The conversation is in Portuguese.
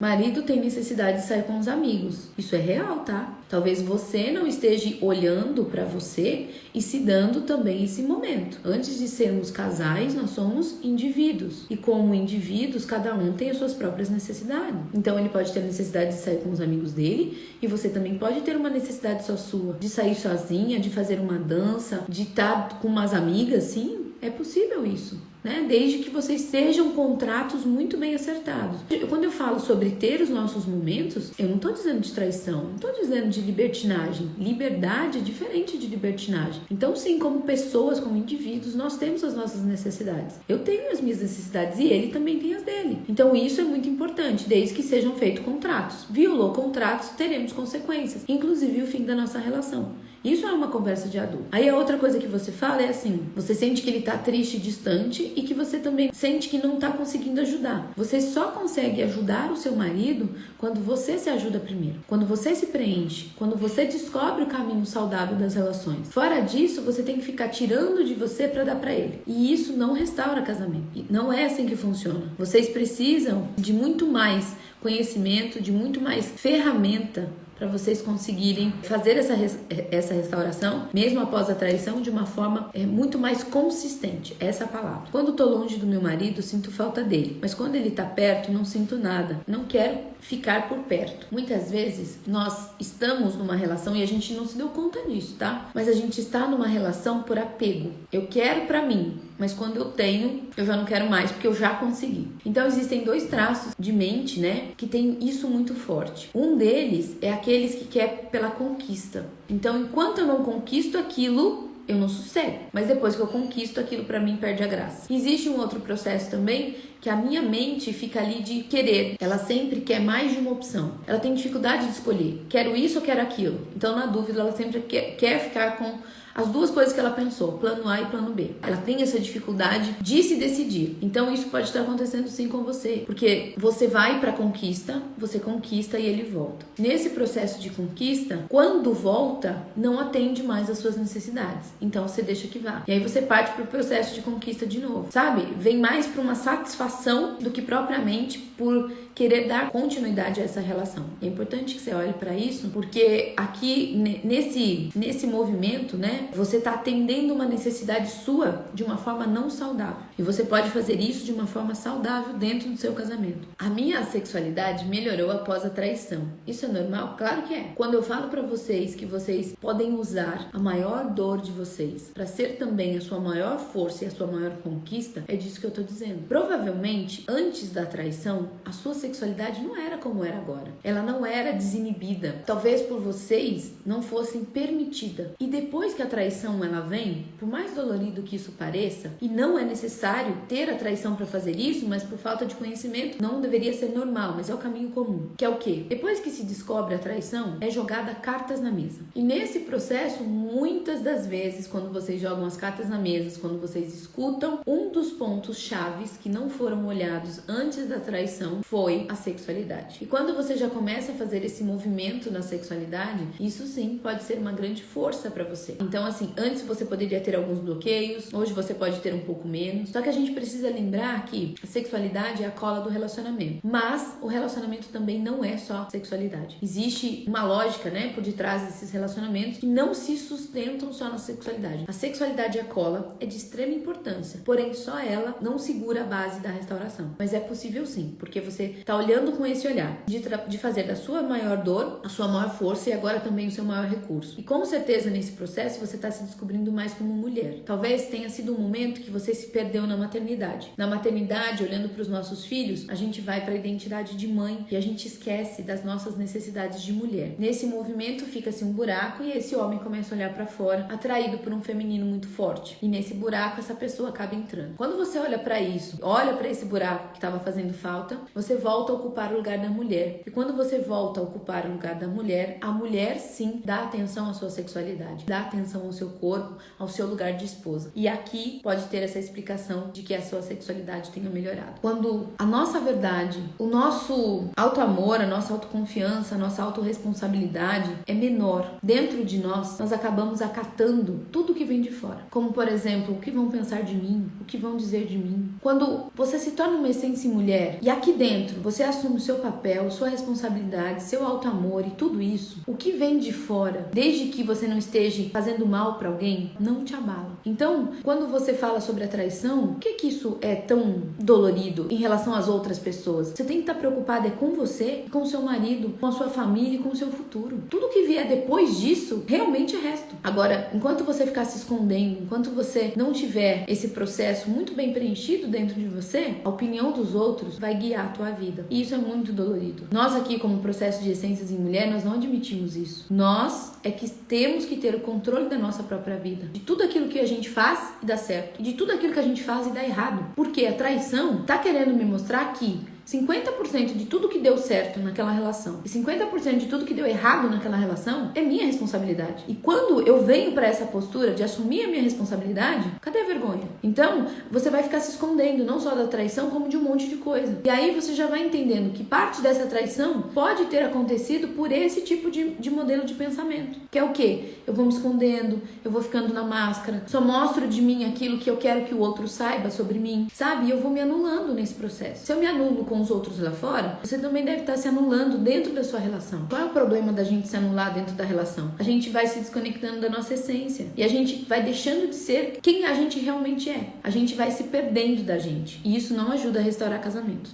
Marido tem necessidade de sair com os amigos. Isso é real, tá? Talvez você não esteja olhando para você e se dando também esse momento. Antes de sermos casais, nós somos indivíduos. E como indivíduos, cada um tem as suas próprias necessidades. Então ele pode ter a necessidade de sair com os amigos dele e você também pode ter uma necessidade só sua, de sair sozinha, de fazer uma dança, de estar com umas amigas, sim. É possível isso, né? Desde que vocês sejam contratos muito bem acertados. Quando eu falo sobre ter os nossos momentos, eu não estou dizendo de traição, não estou dizendo de libertinagem. Liberdade é diferente de libertinagem. Então, sim, como pessoas, como indivíduos, nós temos as nossas necessidades. Eu tenho as minhas necessidades e ele também tem as dele. Então, isso é muito importante, desde que sejam feitos contratos. Violou contratos, teremos consequências, inclusive o fim da nossa relação. Isso é uma conversa de adulto. Aí a outra coisa que você fala é assim, você sente que ele tá triste, distante e que você também sente que não tá conseguindo ajudar. Você só consegue ajudar o seu marido quando você se ajuda primeiro, quando você se preenche, quando você descobre o caminho saudável das relações. Fora disso, você tem que ficar tirando de você para dar para ele. E isso não restaura casamento. E não é assim que funciona. Vocês precisam de muito mais conhecimento, de muito mais ferramenta para vocês conseguirem fazer essa restauração, mesmo após a traição, de uma forma muito mais consistente. Essa é a palavra. Quando estou longe do meu marido, sinto falta dele. Mas quando ele está perto, não sinto nada. Não quero ficar por perto. Muitas vezes, nós estamos numa relação e a gente não se deu conta disso, tá? Mas a gente está numa relação por apego. Eu quero para mim, mas quando eu tenho, eu já não quero mais, porque eu já consegui. Então, existem dois traços de mente, né, que tem isso muito forte. Um deles é aqueles que quer pela conquista. Então, enquanto eu não conquisto aquilo, eu não sossego. Mas depois que eu conquisto, aquilo pra mim perde a graça. Existe um outro processo também, que a minha mente fica ali de querer. Ela sempre quer mais de uma opção. Ela tem dificuldade de escolher. Quero isso ou quero aquilo. Então, na dúvida, ela sempre quer ficar com as duas coisas que ela pensou, plano A e plano B. Ela tem essa dificuldade de se decidir. Então isso pode estar acontecendo sim com você, porque você vai para conquista, você conquista e ele volta. Nesse processo de conquista, quando volta, não atende mais às suas necessidades. Então você deixa que vá. E aí você parte para o processo de conquista de novo. Sabe? Vem mais para uma satisfação do que propriamente por querer dar continuidade a essa relação. É importante que você olhe para isso, porque aqui nesse movimento, né, você está atendendo uma necessidade sua de uma forma não saudável. E você pode fazer isso de uma forma saudável dentro do seu casamento. A minha sexualidade melhorou após a traição. Isso é normal? Claro que é. Quando eu falo para vocês que vocês podem usar a maior dor de vocês para ser também a sua maior força e a sua maior conquista, é disso que eu tô dizendo. Provavelmente, antes da traição, a sua sexualidade não era como era agora. Ela não era desinibida. Talvez por vocês não fossem permitida. E depois que a traição ela vem, por mais dolorido que isso pareça, e não é necessário ter a traição para fazer isso, mas por falta de conhecimento, não deveria ser normal, mas é o caminho comum. Que é o quê? Depois que se descobre a traição, é jogada cartas na mesa. E nesse processo, muitas das vezes, quando vocês jogam as cartas na mesa, quando vocês escutam, um dos pontos chaves que não foram olhados antes da traição foi a sexualidade. E quando você já começa a fazer esse movimento na sexualidade, isso sim pode ser uma grande força para você. Então, assim, antes você poderia ter alguns bloqueios, hoje você pode ter um pouco menos. Só que a gente precisa lembrar que a sexualidade é a cola do relacionamento. Mas o relacionamento também não é só sexualidade. Existe uma lógica, né, por detrás desses relacionamentos que não se sustentam só na sexualidade. A sexualidade e a cola é de extrema importância, porém só ela não segura a base da restauração. Mas é possível sim, porque você tá olhando com esse olhar de fazer da sua maior dor a sua maior força e agora também o seu maior recurso. E com certeza nesse processo você está se descobrindo mais como mulher. Talvez tenha sido um momento que você se perdeu na maternidade. Na maternidade, olhando para os nossos filhos, a gente vai para a identidade de mãe e a gente esquece das nossas necessidades de mulher. Nesse movimento fica-se um buraco e esse homem começa a olhar para fora, atraído por um feminino muito forte. E nesse buraco essa pessoa acaba entrando. Quando você olha para isso, olha para esse buraco que estava fazendo falta, você volta a ocupar o lugar da mulher. E quando você volta a ocupar o lugar da mulher, a mulher sim dá atenção à sua sexualidade, dá atenção ao seu corpo, ao seu lugar de esposa. E aqui pode ter essa explicação razão de que a sua sexualidade tenha melhorado. Quando a nossa verdade, o nosso auto-amor, a nossa autoconfiança, a nossa autorresponsabilidade é menor dentro de nós acabamos acatando tudo que vem de fora. Como, por exemplo, o que vão pensar de mim, o que vão dizer de mim. Quando você se torna uma essência mulher e aqui dentro você assume o seu papel, sua responsabilidade, seu auto-amor e tudo isso, o que vem de fora, desde que você não esteja fazendo mal pra alguém, não te abala. Então, quando você fala sobre a traição, por que isso é tão dolorido em relação às outras pessoas? Você tem que estar preocupada com você, com o seu marido, com a sua família e com o seu futuro. Tudo que vier depois disso, realmente é resto. Agora, enquanto você ficar se escondendo, enquanto você não tiver esse processo muito bem preenchido dentro de você, a opinião dos outros vai guiar a tua vida. E isso é muito dolorido. Nós aqui, como processo de essências em mulher, nós não admitimos isso. Nós é que temos que ter o controle da nossa própria vida. De tudo aquilo que a gente faz e dá certo. E de tudo aquilo que a gente faz e dá errado. Porque a traição tá querendo me mostrar que 50% de tudo que deu certo naquela relação e 50% de tudo que deu errado naquela relação é minha responsabilidade. E quando eu venho para essa postura de assumir a minha responsabilidade, cadê a vergonha? Então, você vai ficar se escondendo não só da traição, como de um monte de coisa. E aí você já vai entendendo que parte dessa traição pode ter acontecido por esse tipo de modelo de pensamento. Que é o quê? Eu vou me escondendo, eu vou ficando na máscara, só mostro de mim aquilo que eu quero que o outro saiba sobre mim, sabe? E eu vou me anulando nesse processo. Se eu me anulo com os outros lá fora, você também deve estar se anulando dentro da sua relação. Qual é o problema da gente se anular dentro da relação? A gente vai se desconectando da nossa essência e a gente vai deixando de ser quem a gente realmente é. A gente vai se perdendo da gente e isso não ajuda a restaurar casamento.